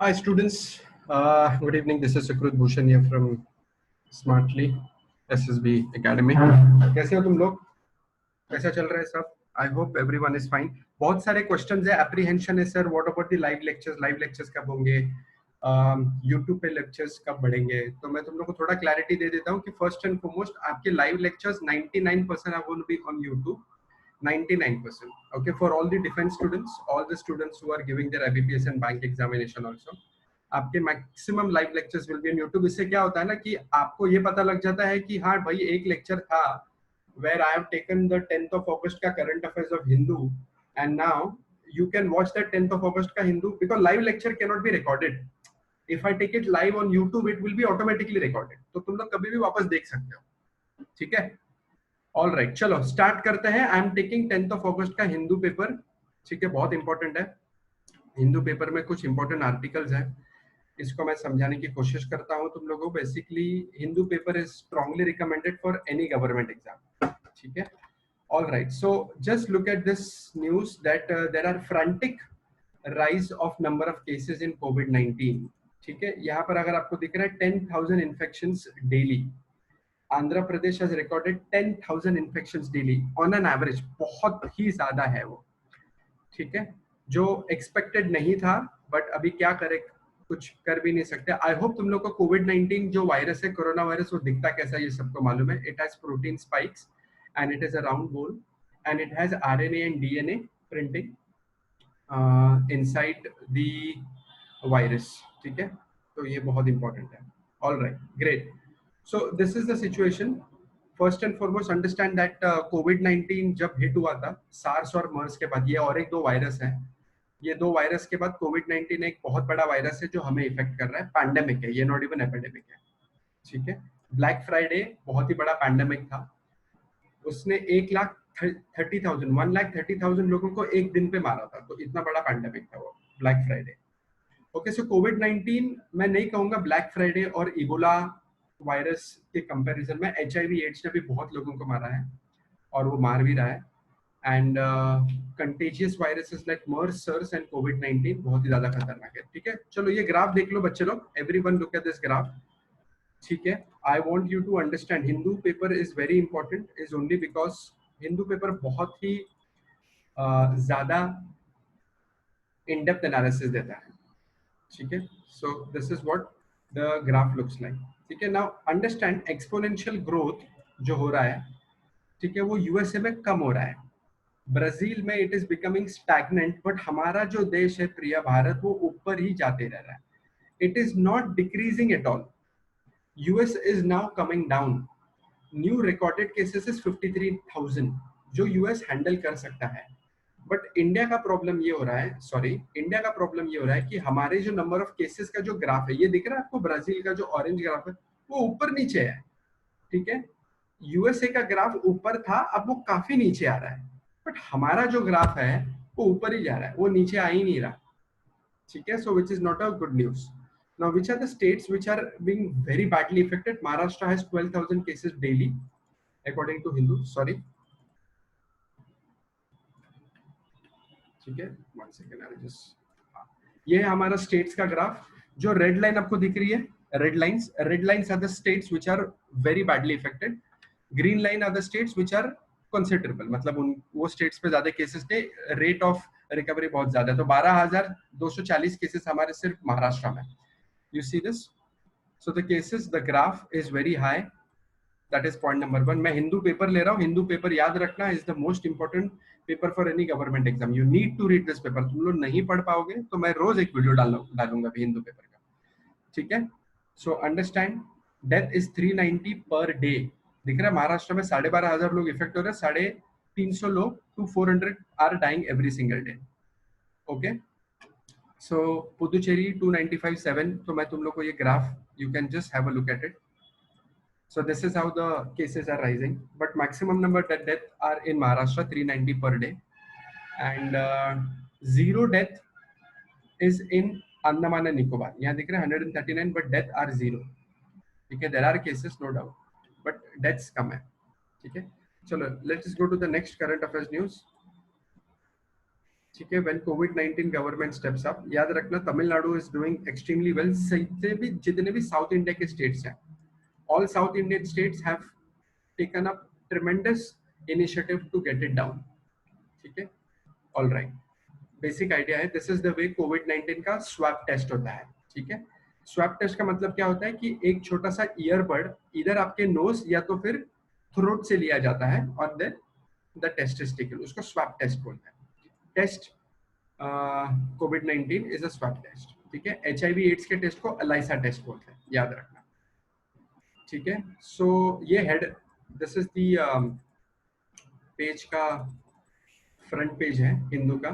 Hi students, good evening. This is Sukrut Bhushan here from Smartly SSB Academy. कैसे हो तुम लोग? कैसा चल रहा है सब? I hope everyone is fine. बहुत सारे questions है, apprehension है sir. What about the live lectures? Live lectures कब होंगे? YouTube पे lectures कब बढ़ेंगे? तो मैं तुम लोग को थोड़ा clarity दे देता हूँ कि first and foremost आपके live lectures 99% are going to be on YouTube. 99%. Okay, for all the defense students, all the students who are giving their IBPS and bank examination also. आपके maximum live lectures will be on YouTube. इससे क्या होता है ना कि आपको ये पता लग जाता है कि हाँ भाई एक लेक्चर था where I have taken the 10th of August का current affairs of Hindu and now you can watch that 10th of August का Hindu because live lecture cannot be recorded. If I take it live on YouTube it will be automatically recorded. तो तुम लोग कभी भी वापस देख सकते हो. ठीक है? ऑल राइट, चलो स्टार्ट करते हैं. I am taking 10th of August का हिंदू पेपर. ठीक है, बहुत इंपॉर्टेंट है. हिंदू पेपर में कुछ इंपॉर्टेंट आर्टिकल्स हैं, इसको मैं समझाने की कोशिश करता हूं तुम लोगों को. Basically Hindu paper is strongly recommended for any government exam. ठीक है, all right. So just look at this news that there are frantic rise of number of cases in कोविड-19. ठीक है, यहाँ पर अगर आपको दिख रहा है 10,000 infections daily. Andhra Pradesh has recorded 10,000 infections daily on an average. बहुत ही ज्यादा है वो. ठीक है, जो एक्सपेक्टेड नहीं था, बट अभी क्या करे, कुछ कर भी नहीं सकते. आई होप तुम लोग को कोविड-19 जो वायरस है, कोरोना वायरस, वो दिखता कैसा है ये सबको मालूम है. It has protein spikes and it is a round ball and it has RNA and DNA printing inside the virus. ठीक है, तो ये बहुत इंपॉर्टेंट है. All right, great. So this is the situation. First and foremost, understand that COVID-19 जब hit हुआ था SARS और MERS के बाद, ये और एक दो वायरस हैं. ये दो वायरस के बाद COVID-19 एक बहुत बड़ा वायरस है जो हमें इफेक्ट कर रहा है. पैंडेमिक है ये, नॉट इवन एपिडेमिक है. ठीक है, ब्लैक फ्राइडे बहुत ही बड़ा पैंडेमिक था. उसने 1,30,000 लोगों को एक दिन पे मारा था. तो इतना बड़ा पैंडेमिक था वो ब्लैक फ्राइडे. ओके, सो कोविड-19 मैं नहीं कहूंगा ब्लैक फ्राइडे और इबोला वायरस के कंपैरिजन में HIV एड्स ने भी बहुत लोगों को मारा है और वो मार भी रहा है. And contagious viruses like MERS, SARS and कोविड-19 बहुत ही ज्यादा खतरनाक है. ठीक है, चलो ये ग्राफ देख लो बच्चे लोग. Everyone look at this graph. ठीक है, I want you to understand Hindu paper is very important is only because Hindu paper बहुत ही ज्यादा इन डेप्थ एनालिसिस देता है. ठीक है, so this is what the graph looks like. ठीक है, नाउ अंडरस्टैंड एक्सपोनेंशियल ग्रोथ जो हो रहा है, ठीक है, वो यूएसए में कम हो रहा है. ब्राजील में it is becoming stagnant, but हमारा जो देश है प्रिय भारत, वो ऊपर ही जाते रह रहा है. It is not decreasing at all. US is now coming down. New recorded cases is 53,000 जो यूएस हैंडल कर सकता है. बट इंडिया का प्रॉब्लम ये हो रहा है, सॉरी, इंडिया का प्रॉब्लम ये हो रहा है कि हमारे जो नंबर ऑफ केसेस का जो ग्राफ है, ये दिख रहा है आपको, ब्राजील का जो ऑरेंज ग्राफ है वो ऊपर नीचे है. ठीक है, यूएसए का ग्राफ ऊपर था, अब वो काफी नीचे आ रहा है. बट हमारा जो ग्राफ है वो ऊपर ही जा रहा है, वो नीचे आ ही नहीं रहा. ठीक है, so which is not a good news. Now, which are the states which are being very badly affected? Maharashtra has 12,000 cases daily, according to Hindu. Sorry. ठीक है, 1 second. ये है हमारा स्टेट्स का ग्राफ. जो रेड लाइन आपको दिख रही है, red lines are the states which are very badly affected. Green line are the states which are considerable, मतलब उन वो स्टेट्स पे ज्यादा केसेस थे, रेट ऑफ रिकवरी बहुत ज्यादा है. तो 12,240 केसेस हमारे सिर्फ महाराष्ट्र में. You see this, so the cases, the graph is very high. That is point number 1. मैं हिंदू पेपर ले रहा हूँ. हिंदू पेपर याद रखना is the most important paper for any government exam. You need to read this paper. तुम लोग नहीं पढ़ पाओगे तो मैं रोज एक वीडियो डालूंगा भी हिंदू पेपर का. ठीक है, so understand. Death is 390 per day. दिख रहा है महाराष्ट्र में 12,500 लोग इफेक्ट हो रहे हैं. 350 लोग to 400 are dying every single day. Okay, so Puducherry 295.7. तो मैं तुम लोग को ये graph, you can just have a look at it. So this is how the cases are rising, but maximum number that death are in Maharashtra 390 per day, and zero death is in Andaman and Nicobar. यहाँ दिख रहा है 139, but death are zero. ठीक है, there are cases no doubt, but deaths कम है. ठीक है, चलो let's go to the next current affairs news. ठीक है, when covid government steps up, याद रखना Tamil Nadu is doing extremely well. जितने भी साउथ इंडिया के स्टेट्स हैं, all South Indian states have taken up tremendous initiative to get it down. ठीक है, all right. बेसिक आइडिया है, दिस इज द वे कोविड-19 का स्वैब टेस्ट होता है। ठीक है, स्वैब टेस्ट का मतलब क्या होता है कि एक छोटा सा ईयरबड इधर आपके नोज या तो फिर थ्रोट से लिया जाता है और then the test is taken, उसको स्वैब टेस्ट बोलते हैं। टेस्ट कोविड-19 इज अ स्वैब टेस्ट। ठीक है, HIV एड्स के टेस्ट को एलाइसा टेस्ट बोलते हैं, याद रखना। ठीक है, सो ये head, this is the page का फ्रंट पेज है हिंदू का।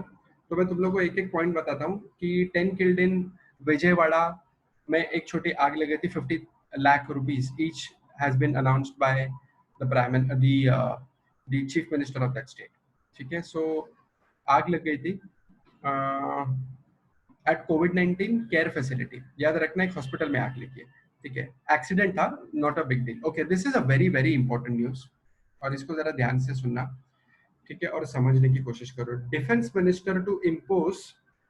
तो मैं तुम लोग को एक एक पॉइंट बताता हूँ कि 10 किल्ड इन विजयवाड़ा में एक छोटी आग लगी थी, 50 lakh rupees each has been announced by the prime the chief minister of that state. ठीक है, सो आग लग गई थी एट कोविड-19 केयर फैसिलिटी, याद रखना एक हॉस्पिटल में आग लगी है। ठीक है, एक्सीडेंट था, not a big deal. Okay, this is a very very important news और इसको जरा ध्यान से सुनना। ठीक है, और समझने की कोशिश करो। Defence minister to impose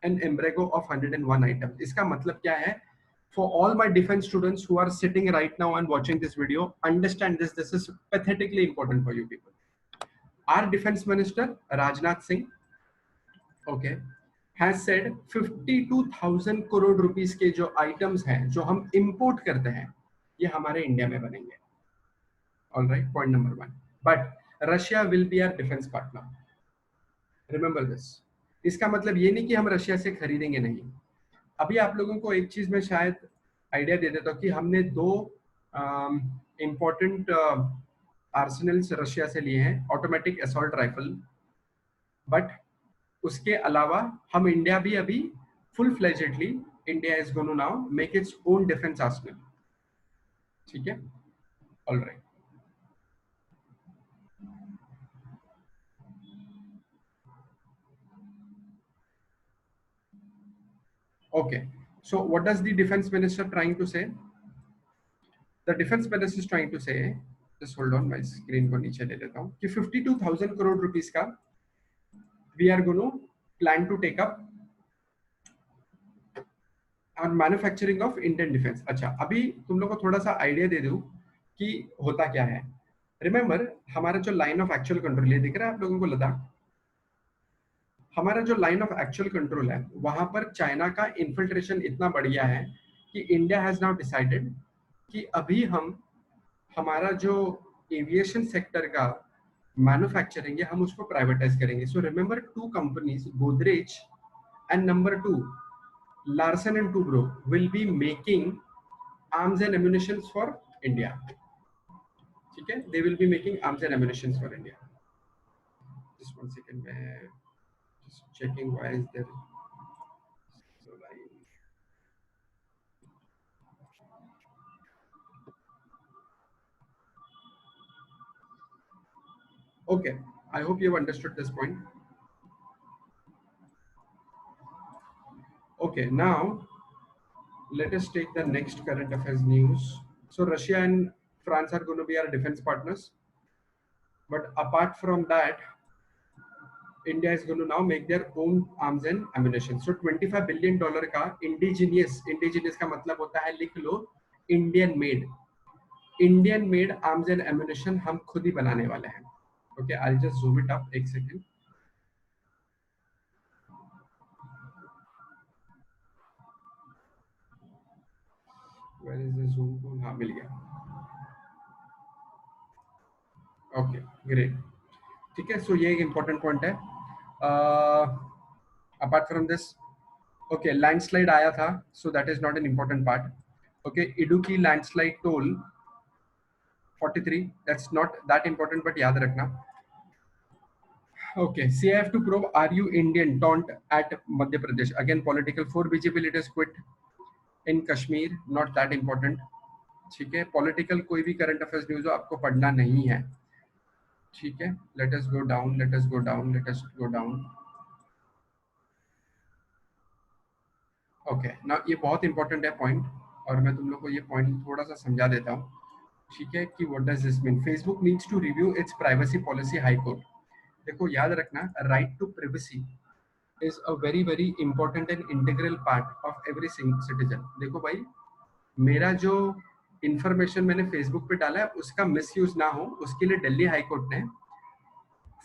an embargo of 101 items. इसका मतलब क्या है? For all my defence students who are sitting right now and watching this video, understand this, this is pathetically important for you people. Our defence minister Rajnath Singh, okay, has said 52,000 crore rupees के जो items हैं जो हम import करते हैं, ये हमारे India में बनेंगे। All right, point number 1। But Russia will be our defence partner, remember this. इसका मतलब ये नहीं कि हम रशिया से खरीदेंगे, नहीं। अभी आप लोगों को एक चीज में शायद आइडिया दे देता हूँ कि हमने 2 इंपॉर्टेंट आर्सेनल्स रशिया से लिए हैं, ऑटोमेटिक असॉल्ट राइफल। बट उसके अलावा हम इंडिया भी अभी full fledgedly, India is going to now make its own defence arsenal. ठीक है, all right. Okay, so what does the defense minister trying to say? The defense minister is trying to say, just hold on, my screen को नीचे ले लेता हूँ, कि 52,000 crore rupees का we are going to plan to take up on manufacturing of Indian defense। अच्छा, अभी तुम लोग को थोड़ा सा आइडिया दे दूं कि होता क्या है। रिमेंबर, हमारा जो लाइन ऑफ एक्चुअल कंट्रोल, ये दिख रहा है आप लोगों को लद्दाख? हमारा जो लाइन ऑफ एक्चुअल कंट्रोल है, वहां पर चाइना का इन्फिल्ट्रेशन इतना बढ़ गया है कि इंडिया हैज नाउ डिसाइडेड कि अभी हम हमारा जो एविएशन सेक्टर का मैन्युफैक्चरिंग है, हम उसको प्राइवेटाइज करेंगे। So remember 2 companies, Godrej and number 2 Larsen and Toubro will be making arms and ammunitions for India. ठीक है, they will be making arms and ammunitions for India. Just one second, मैं just checking why is there so line। Okay, I hope you have understood this point. Okay, now let us take the next current affairs news. So Russia and France are going to be our defense partners, but apart from that, India is going to now make their own arms and ammunition. So $25 billion का indigenous का मतलब होता है, लिख लो, Indian made arms and ammunition हम खुद ही बनाने वाले हैं। Okay, I'll just zoom it up एक second। Where is the zoom tool? हाँ, मिल गया। Okay, great. ठीक है, सो ये एक इंपॉर्टेंट पॉइंट है। Apart from this, okay, landslide आया था, सो that is not an important part. Okay, Idukki landslide toll 43, that's not that important, but याद रखना। Okay, CIF to probe are you Indian taunt at Madhya Pradesh, again political, 4 BJP leaders quit in Kashmir, not that important। ठीक है, political कोई भी current affairs news हो आपको पढ़ना नहीं है। ठीक है, लेट अस go down, let us go down, let us go down. Okay, ना ये बहुत इंपॉर्टेंट है पॉइंट, और मैं तुम लोग को ये पॉइंट थोड़ा सा समझा देता हूँ। ठीक है, कि what does this mean? Facebook needs to review its privacy policy, high court. देखो, याद रखना, right to privacy is a very important and integral part of every citizen. देखो भाई, मेरा जो इंफॉर्मेशन मैंने फेसबुक पे डाला है उसका मिसयूज ना हो, उसके लिए दिल्ली हाई कोर्ट ने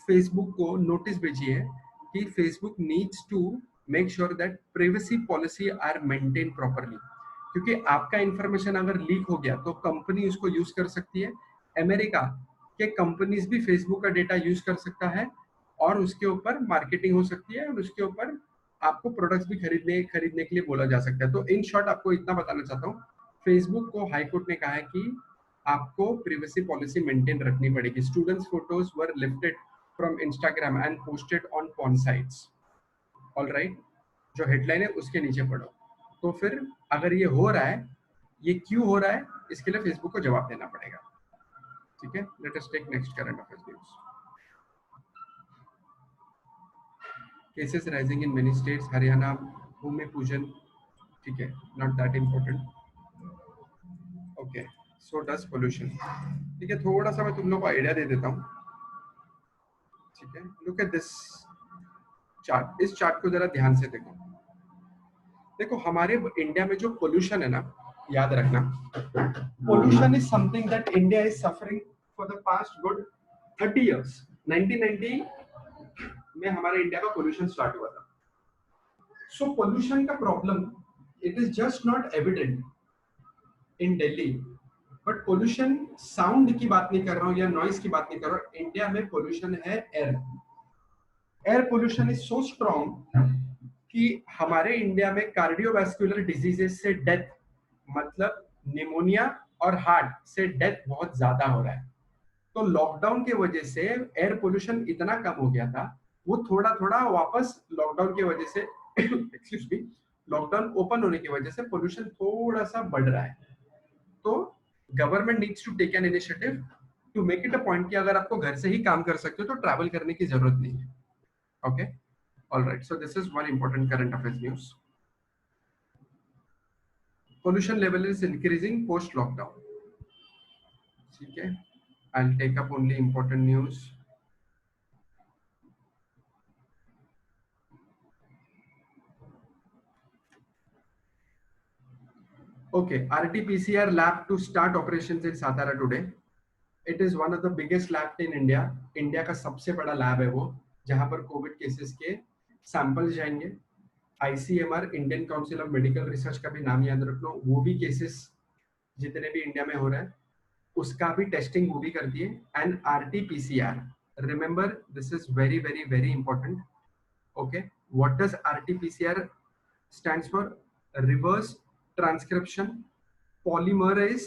फेसबुक को नोटिस भेजी है कि Facebook needs to make sure that privacy policy are maintain properly, क्योंकि आपका इंफॉर्मेशन अगर लीक हो गया तो कंपनी उसको यूज कर सकती है। अमेरिका के कंपनीज भी फेसबुक का डेटा यूज कर सकता है और उसके ऊपर मार्केटिंग हो सकती है और उसके ऊपर आपको प्रोडक्ट्स भी खरीदने के लिए बोला जा सकता है। तो इन शॉर्ट आपको इतना बताना चाहता हूँ, फेसबुक को हाई कोर्ट ने कहा है कि आपको प्राइवेसी पॉलिसी मेंटेन रखनी पड़ेगी। Students photos were lifted from Instagram and posted on porn sites. All right, जो हेडलाइन है उसके नीचे पढ़ो। तो फिर अगर ये हो रहा है, ये क्यों हो रहा है, इसके लिए फेसबुक को जवाब देना पड़ेगा। ठीक है, let us take next current affairs news. Cases rising in many states, Haryana bhoomi pujan. ठीक है, not that important. Okay, so does pollution. ठीक है, थोड़ा सा मैं तुम लोग को आइडिया दे देता हूँ। ठीक है, लुक एट दिस चार्ट। इस चार्ट को जरा ध्यान से देखो। देखो हमारे इंडिया में जो पोल्यूशन है ना, याद रखना, pollution is something that India is suffering for the past good 30 years. 1990 में हमारे इंडिया का पोल्यूशन स्टार्ट हुआ था। सो पोल्यूशन का problem it is just not evident in Delhi, but pollution sound की बात नहीं कर रहा हूं या नॉइस की बात नहीं कर रहा हूं। इंडिया में पोल्यूशन है air pollution is so strong कि हमारे इंडिया में कार्डियोवैस्कुलर डिजीजेस से डेथ, मतलब निमोनिया और हार्ट से डेथ बहुत ज्यादा हो रहा है। तो लॉकडाउन के वजह से एयर पोल्यूशन इतना कम हो गया था, वो थोड़ा थोड़ा वापस लॉकडाउन की वजह say excuse me, lockdown open होने की वजह से पोल्यूशन थोड़ा सा बढ़ रहा है। तो government needs to take an initiative to make it a point कि अगर आपको घर से ही काम कर सकते हो तो ट्रैवल करने की जरूरत नहीं है। Okay, all right, so this is one important current affairs news. Pollution level is increasing post lockdown. ठीक है, I'll take up only important news. Okay, RT-PCR lab to start operations in Satara today. It is one of the biggest lab in India. India का सबसे बड़ा lab है वो, जहां पर Covid cases के सैंपल जाएंगे। ICMR, Indian council of medical research का भी नाम याद रख लो, वो भी केसेस जितने भी इंडिया में हो रहा है उसका भी टेस्टिंग वो भी करती है। And RT-PCR, remember this is very important. Okay, what does RT-PCR stands for? Reverse transcription polymerase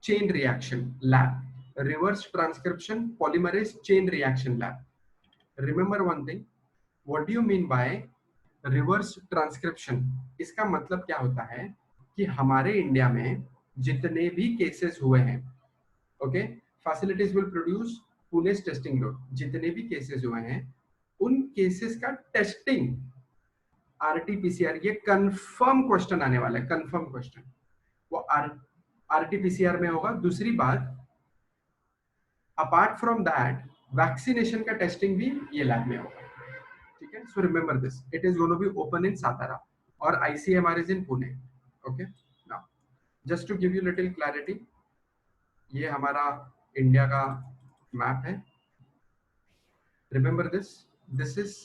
chain reaction lab. Reverse transcription polymerase chain reaction lab. Remember one thing, what do you mean by reverse transcription? इसका मतलब क्या होता है कि हमारे India में जितने भी केसेस हुए हैं, okay, facilities will produce Pune's testing load. जितने भी केसेस हुए हैं उन केसेस का टेस्टिंग RT-PCR, ये कंफर्म क्वेश्चन आने वाला है, कंफर्म क्वेश्चन, वो RT-PCR में होगा। दूसरी बात, अपार्ट फ्रॉम दैट वैक्सीनेशन का टेस्टिंग भी ये लैब में होगा। ठीक है, so remember this, it is gonna be open in Satara और ICMR is in Pune. Okay, now just to give you little clarity, ये हमारा इंडिया का मैप है। Remember this is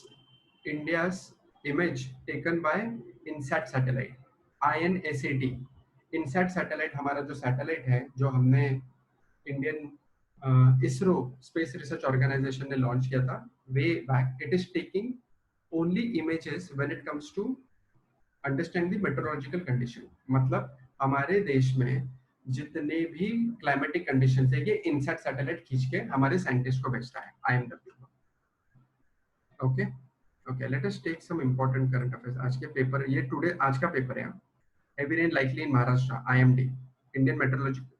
India's image taken by INSAT satellite, INSAT। INSAT satellite हमारा जो satellite है, जो हमने Indian ISRO space research organisation ने लॉन्च किया था way back. It is taking only images when it comes to understand the meteorological condition. मतलब हमारे देश में जितने भी क्लाइमेटिक कंडीशन है, ये इनसैट सैटेलाइट खींच के हमारे साइंटिस्ट को भेजता है, IMW। Okay okay, let us take some important current affairs. आज के पेपर, ये टुडे आज का पेपर है। Heavy rain likely in Maharashtra, IMD, Indian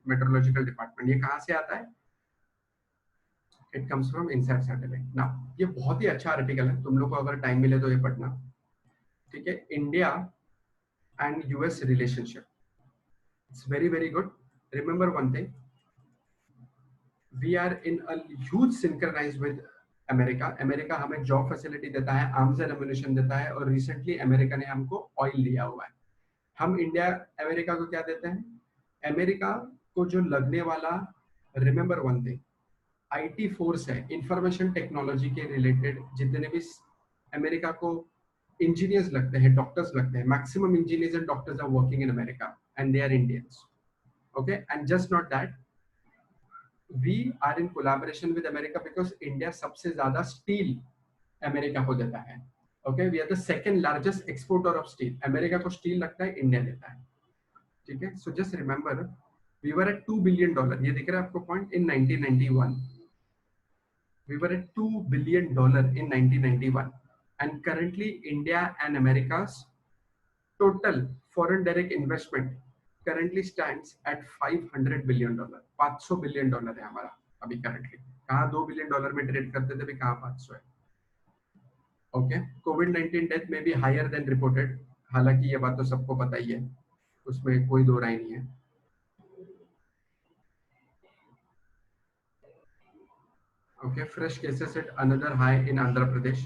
meteorological department. ये कहाँ से आता है? It comes from INSAT satellite. Now ये बहुत ही अच्छा आर्टिकल है, तुम लोग को अगर टाइम मिले तो ये पढ़ना। ठीक है, India and US relationship, it's very good. Remember one thing, we are in a huge synchronized with America. America हमें जॉब फैसिलिटी देता है, आर्म्स एंड एम्युनिशन देता है, और रिसेंटली अमेरिका ने हमको ऑयल दिया हुआ है। हम इंडिया अमेरिका को क्या देते हैं? अमेरिका को जो लगने वाला, remember one thing, IT force है, इंफॉर्मेशन टेक्नोलॉजी के रिलेटेड जितने भी अमेरिका को इंजीनियर्स लगते हैं, डॉक्टर्स लगते हैं, maximum engineers and doctors are working in America and they are Indians. Okay, and just not that, we are in collaboration with America because India सबसे ज्यादा स्टील अमेरिका को देता है। Okay, we are the second largest exporter of steel. America को steel लगता है, India देता है। ठीक है, so just remember we were at $2 billion, ये दिख रहा है आपको point, in 1991 we were at $2 billion in 1991, and currently India and America's total foreign direct investment currently stands at $500 billion। $500 billion है हमारा अभी करंटली। कहाँ $2 बिलियन में ट्रेड करते थे, अभी कहाँ 500 है। ओके, कोविड-19 डेथ में भी हायर देन रिपोर्टेड, हालांकि ये बात तो सबको पता ही है, उसमें कोई दो राय नहीं है। Okay, fresh cases at another high in Andhra Pradesh.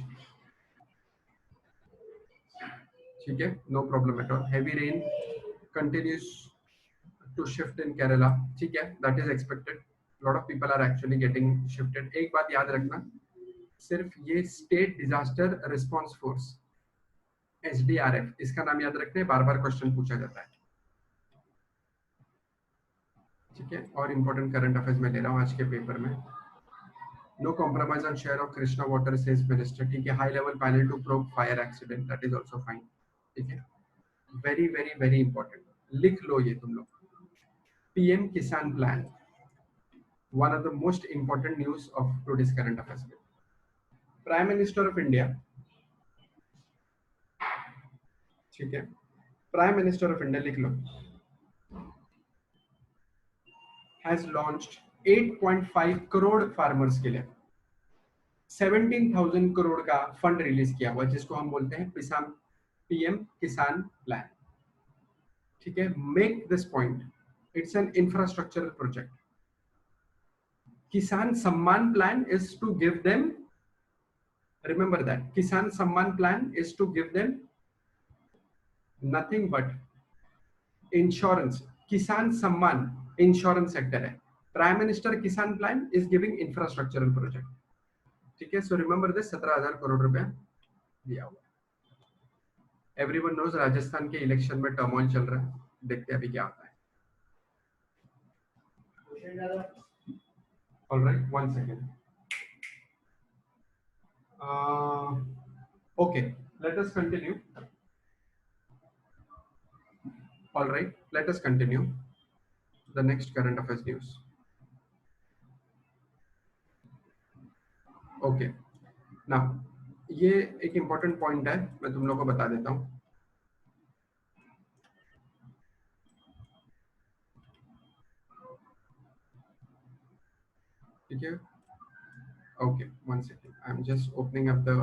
ठीक है, no problem at all. Heavy rain continues to shift in Kerala. ठीक है, that is expected. Lot of people are actually getting shifted. एक बात याद रखना, सिर्फ ये state disaster response force SDRF, इसका नाम याद रखना है, बार बार क्वेश्चन पूछा जाता है। ठीक है, और इंपॉर्टेंट करंट अफेयर्स में ले रहा हूँ आज के पेपर में। No compromise on share of Krishna water, says minister. ठीक है, high level panel to probe fire accident, that is also fine. ठीक है, very very very important, लिख लो ये तुम लोग। PM Kisan Plan, one of the most important news of today's current affairs. Prime Minister of India, ठीक है, Prime Minister of India लिख लो, has launched 8.5 crore farmers के लिए 17,000 करोड़ का फंड रिलीज किया हुआ, जिसको हम बोलते हैं PM किसान प्लान। ठीक है, make this point, it's an infrastructural project. Kisan Samman plan is to give them, remember that, Kisan Samman plan is to give them nothing but insurance. Kisan Samman insurance sector है, prime minister Kisan plan is giving infrastructural project. ठीक है, so remember this, 17,000 crore रुपया दिया हुआ। Everyone knows Rajasthan के election में turmoil चल रहा है, देखते हैं अभी क्या होता है। All right, 1 second. Okay, let us continue. All right, let us continue the next current affairs news. Okay, now ये एक important point है, मैं तुम लोगों को बता देता हूँ। ठीक है, okay, 1 second, I'm just opening up the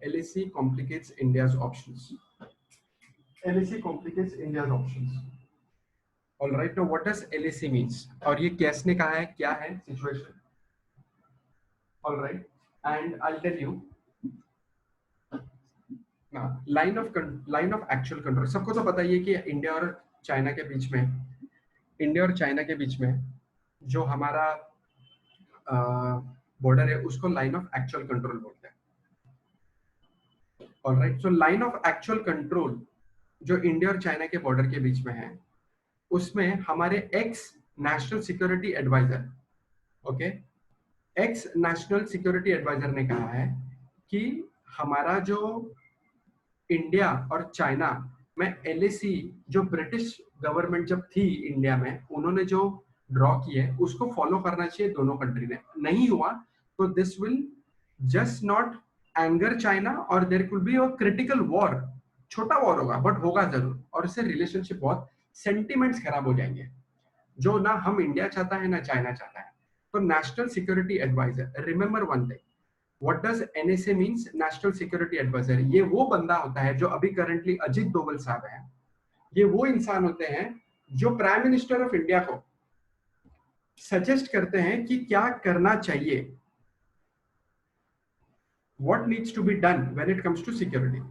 LAC complicates India's options. LAC complicates India's options. All right, now what does LAC means? और ये किसने कहा है, क्या है situation? All right, and I'll tell you. Line of actual control, सबको तो पता ही है कि इंडिया और चाइना के बीच में जो हमारा बॉर्डर है उसको लाइन ऑफ एक्चुअल कंट्रोल बोलते हैं। Alright, so line of actual control जो इंडिया और चाइना के बॉर्डर के बीच में है, उसमें हमारे ex national security adviser, okay, ex national security adviser ने कहा है कि हमारा जो इंडिया और चाइना में LAC, जो ब्रिटिश गवर्नमेंट जब थी इंडिया में, उन्होंने जो ड्रॉ की है उसको फॉलो करना चाहिए दोनों कंट्री ने। नहीं हुआ तो this will just not anger China और there could be a critical war, छोटा वॉर होगा बट होगा जरूर, और इससे रिलेशनशिप बहुत, सेंटिमेंट्स खराब हो जाएंगे, जो ना हम इंडिया चाहता है ना चाइना चाहता है। तो national security adviser, remember one thing, what does NSA means? National security adviser. ये वो बंदा होता है जो अभी करंटली अजित डोवल साहब है, ये वो इंसान होते हैं जो प्राइम मिनिस्टर ऑफ इंडिया को सजेस्ट करते हैं कि क्या करना चाहिए, what needs to be done when it comes to security.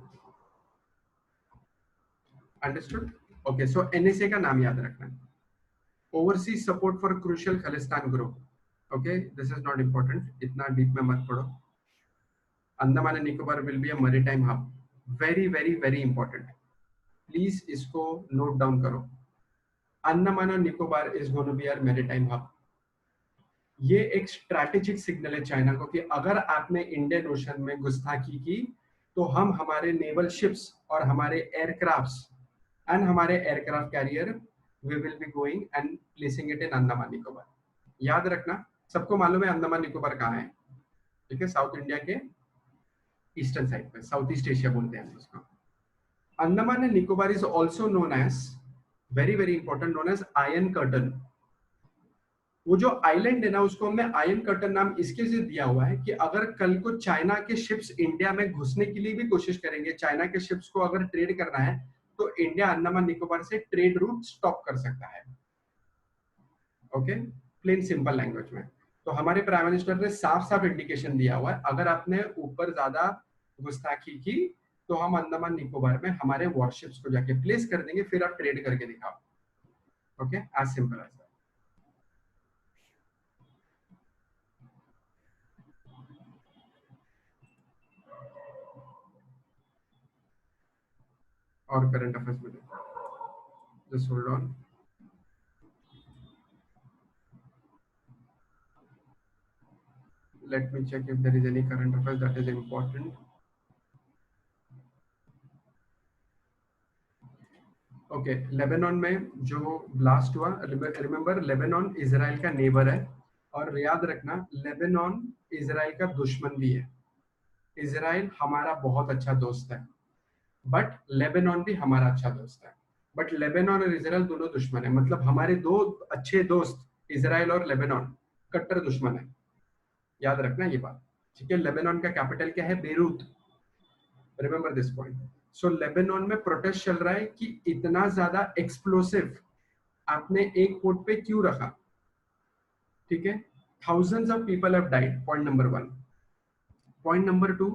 Understood? Okay, so NSA का नाम याद रखना। Overseas support for crucial Khalistan group. Okay, this is not important, इतना डीप में मत पढ़ो। Andaman and Nicobar will be a maritime hub. Very very very important. Please इसको note down करो। अंडमान और Nicobar is going to be our maritime hub. ये एक strategic signal है चाइना को कि अगर आपने इंडियन ओशन में घुसपैठी की तो हम हमारे नेवल शिप्स और हमारे एयरक्राफ्ट्स एंड हमारे aircraft carrier we will be going and placing it in Andaman Nicobar. याद रखना, सबको मालूम है अंडमान निकोबार कहाँ है, ठीक है? साउथ इंडिया के ईस्टर्न साइड पे, साउथ ईस्ट एशिया बोलते हैं इसको। Andaman and Nicobar is also known as, very very important, known as iron curtain. वो जो आइलैंड है ना, उसको हमने आयरन कर्टन नाम इसके से दिया हुआ है कि अगर कल को चाइना के शिप्स इंडिया में घुसने के लिए भी कोशिश करेंगे, चाइना के शिप्स को अगर ट्रेड करना है तो इंडिया अंडमान निकोबार से ट्रेड रूट स्टॉप कर सकता है। ओके, प्लेन सिंपल लैंग्वेज में। तो हमारे प्राइम मिनिस्टर ने साफ साफ इंडिकेशन दिया हुआ है, अगर आपने ऊपर ज्यादा गुस्ताखी की तो हम अंडमान निकोबार में हमारे वॉरशिप्स को जाके प्लेस कर देंगे, फिर आप ट्रेड करके दिखाओ। Okay, as simple as that. और करंट अफेयर्स में just hold on. Let me check if there is any current affairs that is important. Okay, Lebanon में जो ब्लास्ट हुआ, रिमेंबर लेबनान इजराइल का नेबर है, और याद रखना लेबनान इजराइल का दुश्मन भी है। इजराइल हमारा बहुत अच्छा दोस्त है, बट लेबनान भी हमारा अच्छा दोस्त है। बट लेबनान और इजराइल दोनों दुश्मन है, मतलब हमारे दो अच्छे दोस्त इजराइल और लेबनान कट्टर दुश्मन है। याद रखना ये बात, ठीक है? लेबनान का कैपिटल क्या है? Beirut. Remember this point. So Lebanon में प्रोटेस्ट चल रहा है कि इतना ज्यादा एक्सप्लोसिव आपने एक पोर्ट पे क्यों रखा, ठीक है? Thousands of people have died, point number 1। Point number 2,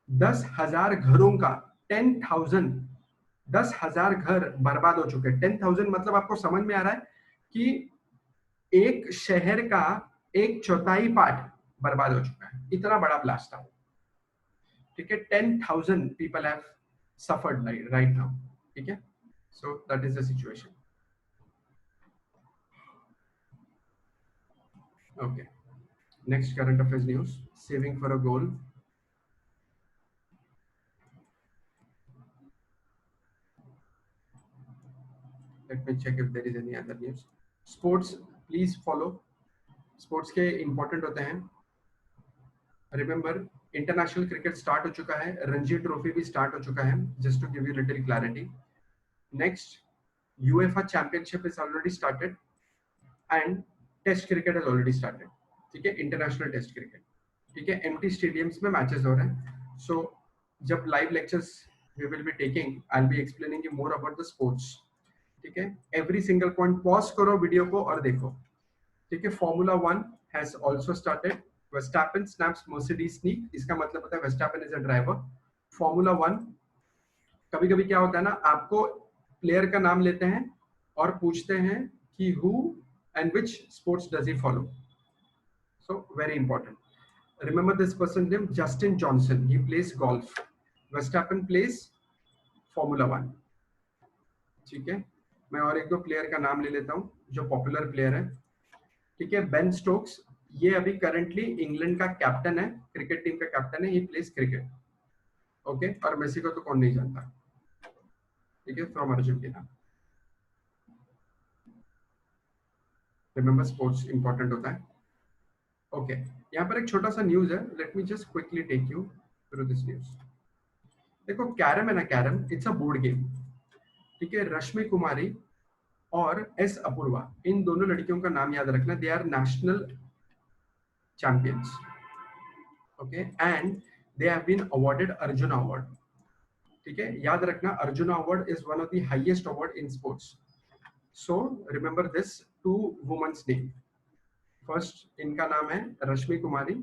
10,000 घरों का 10,000 10,000 घर बर्बाद हो चुके हैं। 10,000 मतलब आपको समझ में आ रहा है कि एक शहर का 1/4 पार्ट बर्बाद हो चुका है, इतना बड़ा ब्लास्ट था, ठीक है? 10,000 people have suffered right now, ठीक है? So that is the situation. Okay, next current affairs news, saving for a goal. Let me check if there is any other news. Sports please follow, sports के important होते हैं। Remember, international cricket start हो चुका है, Ranji trophy भी start हो चुका है, just to give you little clarity. Next, UEFA championship is already started and test cricket is already started, ठीक है? इंटरनेशनल टेस्ट क्रिकेट, ठीक है? एम्प्टी स्टेडियम्स में मैचेस हो रहे हैं। सो जब live lectures we will be taking, I will be explaining you more about the sports, ठीक है? एवरी सिंगल पॉइंट पॉज करो वीडियो को और देखो, ठीक है? Formula 1 has also started, Verstappen snaps Mercedes sneak, इसका मतलब होता है Verstappen is a driver. Formula 1, कभी कभी क्या होता है ना, आपको प्लेयर का नाम लेते हैं और पूछते हैं कि who and which sports does he follow. So very important, remember this person name Justin Johnson, he plays golf, Verstappen plays formula 1, ठीक है? मैं और एक दो प्लेयर का नाम ले लेता हूं जो पॉपुलर प्लेयर है, ठीक है? बेन स्टोक्स, ये अभी करंटली इंग्लैंड का कैप्टन है, क्रिकेट टीम का कैप्टन है, ही प्लेज क्रिकेट, ओके? और मेसी को तो कौन नहीं जानता, ठीक है? From Argentina. Remember sports important होता है, ओके? यहाँ पर एक छोटा सा न्यूज है, let me just quickly take you through this news. देखो, कैरम है ना, carrom it's a board game, ठीक है? रश्मि कुमारी और एस अपूर्वा, इन दोनों लड़कियों का नाम याद रखना, they are national champions, okay, and they have been awarded Arjuna award. ठीक है, याद रखना Arjuna award is one of the highest award in sports. So remember this, 2 womens name. First इनका नाम है Rashmi Kumari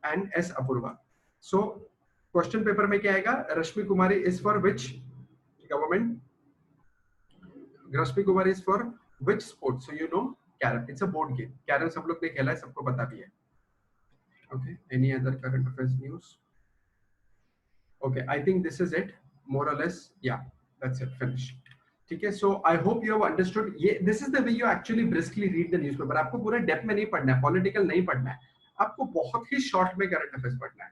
and S Apoorva. So question paper में क्या आएगा, Rashmi Kumari is for which government, Rashmi Kumari is for which sport? So you know carrom, it's a board game. Carrom सब लोग ने खेला है, सबको पता भी है। Okay, any other current affairs news? Okay, I think this is it, more or less. Yeah, that's it, finish. ठीक है, so I hope you have understood. ये this is the way you actually briskly read the newspaper. आपको पूरे depth में नहीं पढ़ना है, political नहीं पढ़ना है, आपको बहुत ही शॉर्ट में करंट अफेयर्स पढ़ना है।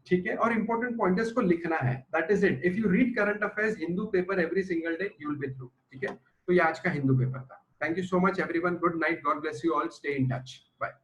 ठीक है, और इंपॉर्टेंट पॉइंटर्स को लिखना है। That is it. If you read current affairs Hindu paper every single day, you will be through. ठीक है, तो ये आज का हिंदू पेपर था। Thank you so much everyone, good night, God bless you all, stay in touch, bye.